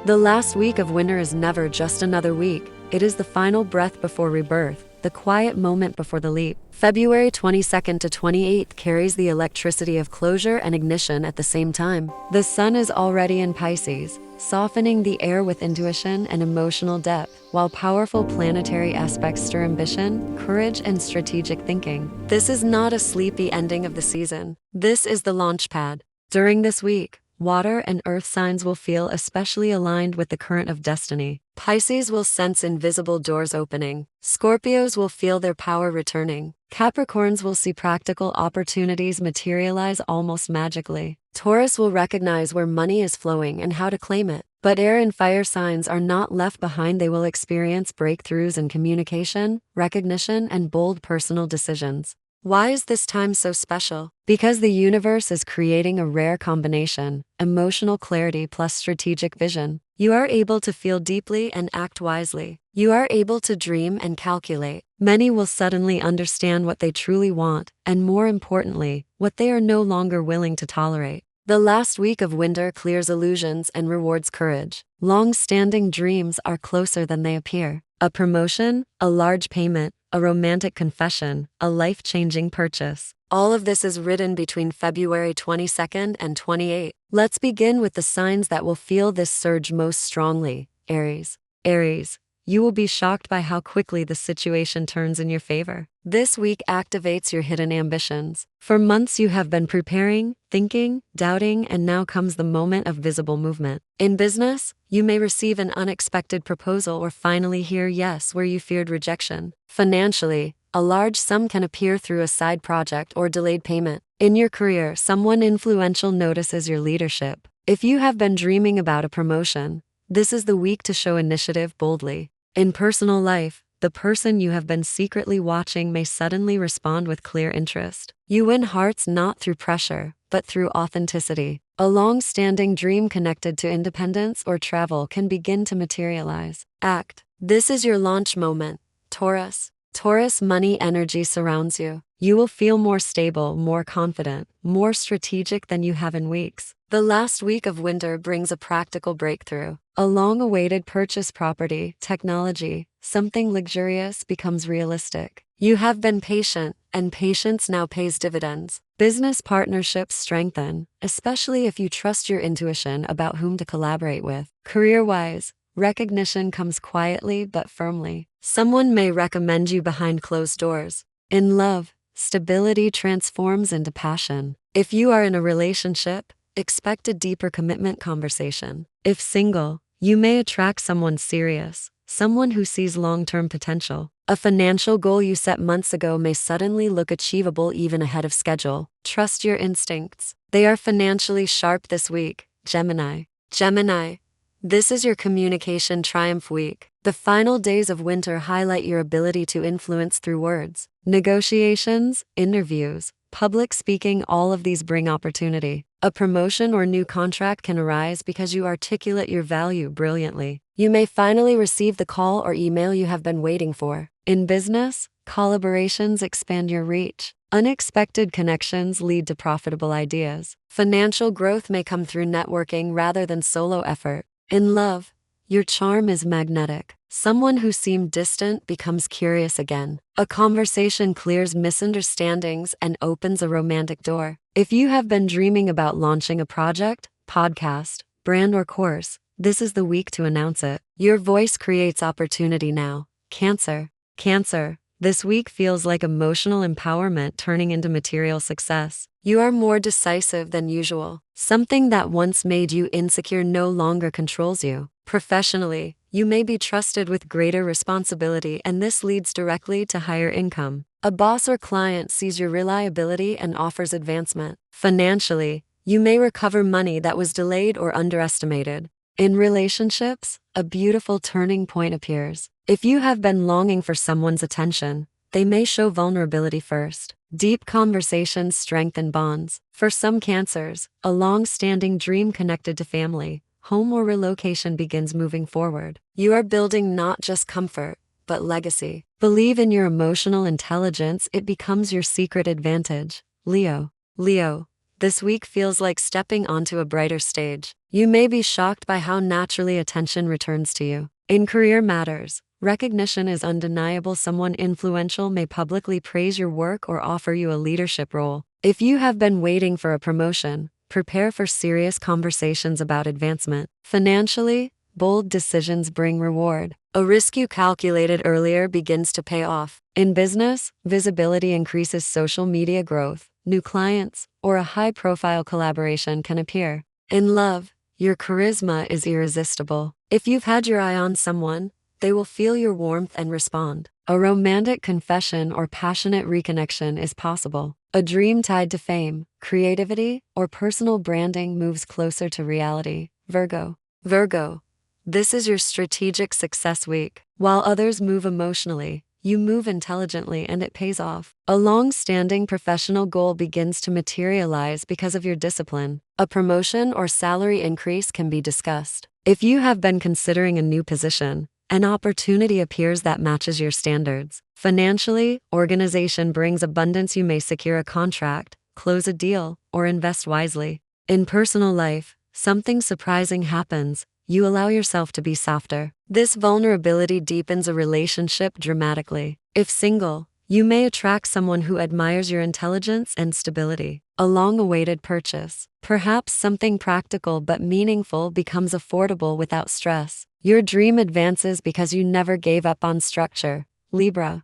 The last week of winter is never just another week. It is the final breath before rebirth, the quiet moment before the leap. February 22nd to 28th carries the electricity of closure and ignition at the same time. The sun is already in Pisces, softening the air with intuition and emotional depth, while powerful planetary aspects stir ambition, courage, and strategic thinking. This is not a sleepy ending of the season. This is the launchpad. During this week, water and earth signs will feel especially aligned with the current of destiny. Pisces will sense invisible doors opening. Scorpios will feel their power returning. Capricorns will see practical opportunities materialize almost magically. Taurus will recognize where money is flowing and how to claim it. But air and fire signs are not left behind. They will experience breakthroughs in communication, recognition, and bold personal decisions. Why is this time so special? Because the universe is creating a rare combination: emotional clarity plus strategic vision. You are able to feel deeply and act wisely. You are able to dream and calculate. Many will suddenly understand what they truly want, and more importantly, what they are no longer willing to tolerate. The last week of winter clears illusions and rewards courage. Long-standing dreams are closer than they appear. A promotion, a large payment, a romantic confession, a life-changing purchase. All of this is written between February 22nd and 28th. Let's begin with the signs that will feel this surge most strongly. Aries. Aries, you will be shocked by how quickly the situation turns in your favor. This week activates your hidden ambitions. For months you have been preparing, thinking, doubting, and now comes the moment of visible movement. In business, you may receive an unexpected proposal or finally hear yes where you feared rejection. Financially, a large sum can appear through a side project or delayed payment. In your career, someone influential notices your leadership. If you have been dreaming about a promotion, this is the week to show initiative boldly. In personal life, the person you have been secretly watching may suddenly respond with clear interest. You win hearts not through pressure, but through authenticity. A long-standing dream connected to independence or travel can begin to materialize. Act. This is your launch moment, Taurus. Taurus money energy surrounds you. You will feel more stable, more confident, more strategic than you have in weeks. The last week of winter brings a practical breakthrough. A long-awaited purchase property, technology, something luxurious becomes realistic. You have been patient, and patience now pays dividends. Business partnerships strengthen, especially if you trust your intuition about whom to collaborate with. Career-wise, recognition comes quietly but firmly. Someone may recommend you behind closed doors. In love, stability transforms into passion. If you are in a relationship, expect a deeper commitment conversation. If single, you may attract someone serious, someone who sees long-term potential. A financial goal you set months ago may suddenly look achievable even ahead of schedule. Trust your instincts. They are financially sharp this week. Gemini. Gemini, this is your communication triumph week. The final days of winter highlight your ability to influence through words. Negotiations, interviews, public speaking, all of these bring opportunity. A promotion or new contract can arise because you articulate your value brilliantly. You may finally receive the call or email you have been waiting for. In business, collaborations expand your reach. Unexpected connections lead to profitable ideas. Financial growth may come through networking rather than solo effort. In love, your charm is magnetic. Someone who seemed distant becomes curious again. A conversation clears misunderstandings and opens a romantic door. If you have been dreaming about launching a project, podcast, brand, or course, this is the week to announce it. Your voice creates opportunity now. Cancer. Cancer, this week feels like emotional empowerment turning into material success. You are more decisive than usual. Something that once made you insecure no longer controls you. Professionally, you may be trusted with greater responsibility, and this leads directly to higher income. A boss or client sees your reliability and offers advancement. Financially, you may recover money that was delayed or underestimated. In relationships, a beautiful turning point appears. If you have been longing for someone's attention, they may show vulnerability first. Deep conversations strengthen bonds. For some Cancers, a long-standing dream connected to family, home, or relocation begins moving forward. You are building not just comfort, but legacy. Believe in your emotional intelligence, it becomes your secret advantage. Leo. Leo, this week feels like stepping onto a brighter stage. You may be shocked by how naturally attention returns to you. In career matters, recognition is undeniable. Someone influential may publicly praise your work or offer you a leadership role. If you have been waiting for a promotion, prepare for serious conversations about advancement. Financially, bold decisions bring reward. A risk you calculated earlier begins to pay off. In business, visibility increases. Social media growth, new clients, or a high-profile collaboration can appear. In love, your charisma is irresistible. If you've had your eye on someone, they will feel your warmth and respond. A romantic confession or passionate reconnection is possible. A dream tied to fame, creativity, or personal branding moves closer to reality. Virgo, this is your strategic success week. While others move emotionally, you move intelligently and it pays off. A long-standing professional goal begins to materialize because of your discipline. A promotion or salary increase can be discussed. If you have been considering a new position, an opportunity appears that matches your standards. Financially, organization brings abundance. You may secure a contract, close a deal, or invest wisely. In personal life, something surprising happens. You allow yourself to be softer. This vulnerability deepens a relationship dramatically. If single, you may attract someone who admires your intelligence and stability. A long-awaited purchase, perhaps something practical but meaningful, becomes affordable without stress. Your dream advances because you never gave up on structure. Libra,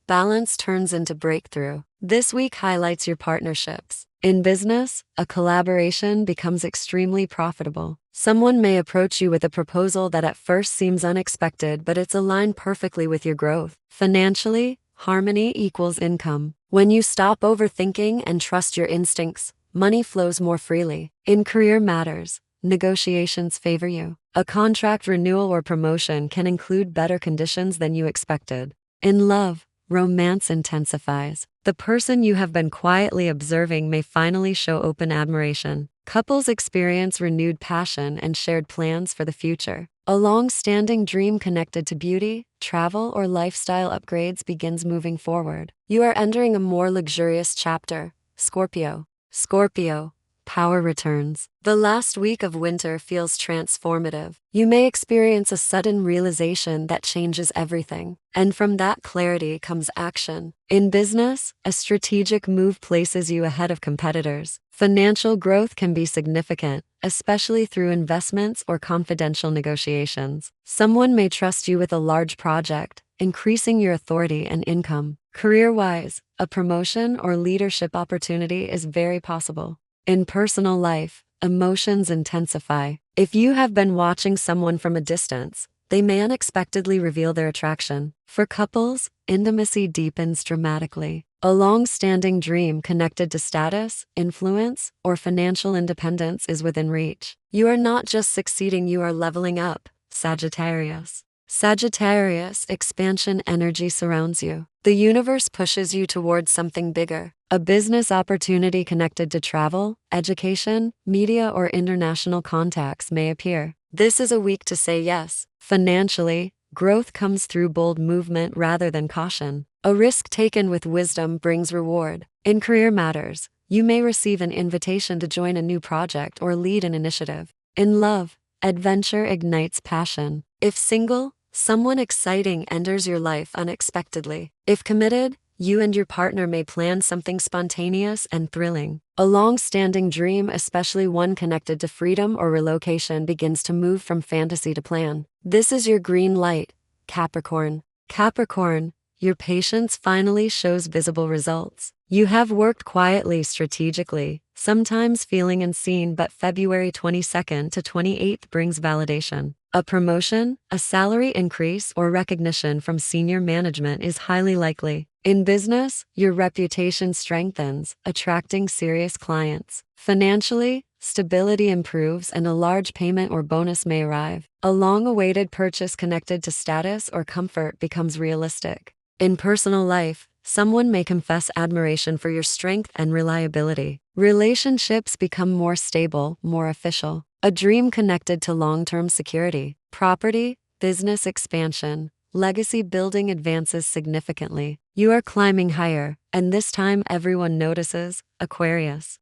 balance turns into breakthrough. This week highlights your partnerships. In business, a collaboration becomes extremely profitable. Someone may approach you with a proposal that at first seems unexpected, but it's aligned perfectly with your growth. Financially, harmony equals income. When you stop overthinking and trust your instincts, money flows more freely. In career matters, negotiations favor you. A contract renewal or promotion can include better conditions than you expected. In love, romance intensifies. The person you have been quietly observing may finally show open admiration. Couples experience renewed passion and shared plans for the future. A long-standing dream connected to beauty, travel, or lifestyle upgrades begins moving forward. You are entering a more luxurious chapter. Scorpio, power returns. The last week of winter feels transformative. You may experience a sudden realization that changes everything. And from that clarity comes action. In business, a strategic move places you ahead of competitors. Financial growth can be significant, especially through investments or confidential negotiations. Someone may trust you with a large project, increasing your authority and income. Career-wise, a promotion or leadership opportunity is very possible. In personal life, emotions intensify. If you have been watching someone from a distance, they may unexpectedly reveal their attraction. For couples, intimacy deepens dramatically. A long-standing dream connected to status, influence, or financial independence is within reach. You are not just succeeding, you are leveling up. Sagittarius, expansion energy surrounds you. The universe pushes you towards something bigger. A business opportunity connected to travel, education, media, or international contacts may appear. This is a week to say yes. Financially, growth comes through bold movement rather than caution. A risk taken with wisdom brings reward. In career matters, you may receive an invitation to join a new project or lead an initiative. In love, adventure ignites passion. If single, someone exciting enters your life unexpectedly. If committed, you and your partner may plan something spontaneous and thrilling. A long-standing dream, especially one connected to freedom or relocation, begins to move from fantasy to plan. This is your green light, Capricorn. Your patience finally shows visible results. You have worked quietly, strategically, sometimes feeling unseen, but February 22nd to 28th brings validation. A promotion, a salary increase, or recognition from senior management is highly likely. In business, your reputation strengthens, attracting serious clients. Financially, stability improves and a large payment or bonus may arrive. A long-awaited purchase connected to status or comfort becomes realistic. In personal life, someone may confess admiration for your strength and reliability. Relationships become more stable, more official. A dream connected to long-term security, property, business expansion, legacy building advances significantly. You are climbing higher, and this time everyone notices. Aquarius,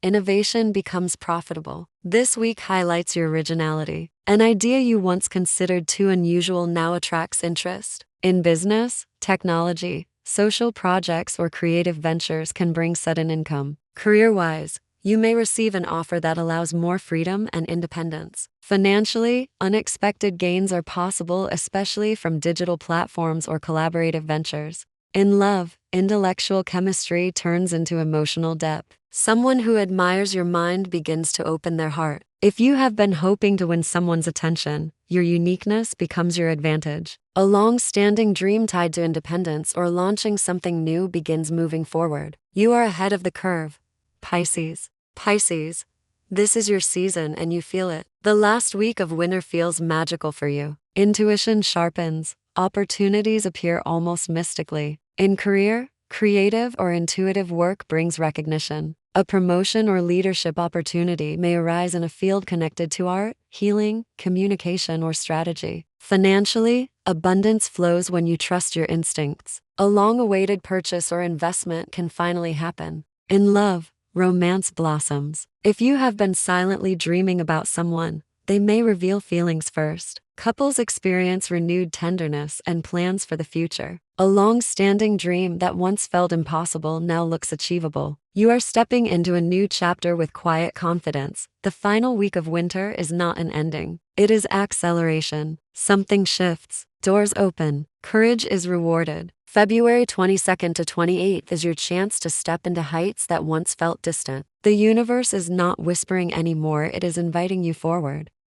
innovation becomes profitable. This week highlights your originality. An idea you once considered too unusual now attracts interest. In business, technology, social projects, or creative ventures can bring sudden income. Career-wise, you may receive an offer that allows more freedom and independence. Financially, unexpected gains are possible, especially from digital platforms or collaborative ventures. In love, intellectual chemistry turns into emotional depth. Someone who admires your mind begins to open their heart. If you have been hoping to win someone's attention, your uniqueness becomes your advantage. A long-standing dream tied to independence or launching something new begins moving forward. You are ahead of the curve. Pisces. Pisces, this is your season and you feel it. The last week of winter feels magical for you. Intuition sharpens. Opportunities appear almost mystically. In career, creative or intuitive work brings recognition. A promotion or leadership opportunity may arise in a field connected to art, healing, communication, or strategy. Financially, abundance flows when you trust your instincts. A long-awaited purchase or investment can finally happen. In love, romance blossoms. If you have been silently dreaming about someone, they may reveal feelings first. Couples experience renewed tenderness and plans for the future. A long-standing dream that once felt impossible now looks achievable. You are stepping into a new chapter with quiet confidence. The final week of winter is not an ending. It is acceleration. Something shifts. Doors open. Courage is rewarded. February 22nd to 28th is your chance to step into heights that once felt distant. The universe is not whispering anymore, it is inviting you forward.